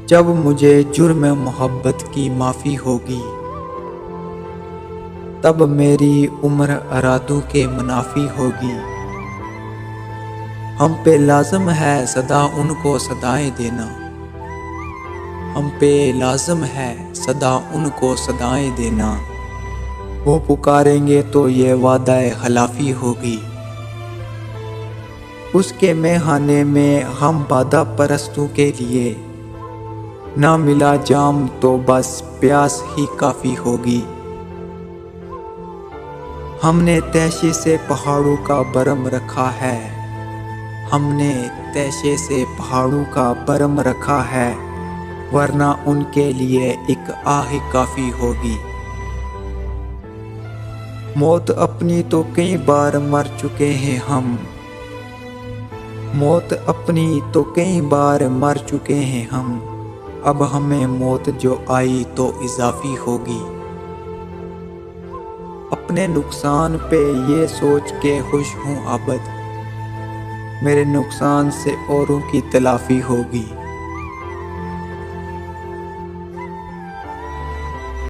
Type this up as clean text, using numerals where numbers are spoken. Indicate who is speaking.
Speaker 1: جب مجھے جرم محبت کی معافی ہوگی، تب میری عمر ارادوں کے منافی ہوگی۔ ہم پہ لازم ہے سدا ان کو صدائیں دینا، ہم پہ لازم ہے سدا ان کو صدائیں دینا۔ وہ پکاریں گے تو یہ وعدہ خلافی ہوگی، اس کے میخانے میں ہم بادہ پرستوں کے لیے نہ ملا جام تو بس پیاس ہی کافی ہوگی۔ ہم نے تیشے سے پہاڑوں کا برم رکھا ہے، ہم نے تیشے سے پہاڑوں کا برم رکھا ہے، ورنہ ان کے لیے ایک آہ کافی ہوگی۔ موت اپنی تو کئی بار مر چکے ہیں ہم، موت اپنی تو کئی بار مر چکے ہیں ہم، اب ہمیں موت جو آئی تو اضافی ہوگی۔ اپنے نقصان پہ یہ سوچ کے خوش ہوں ابد، میرے نقصان سے اوروں کی تلافی ہوگی۔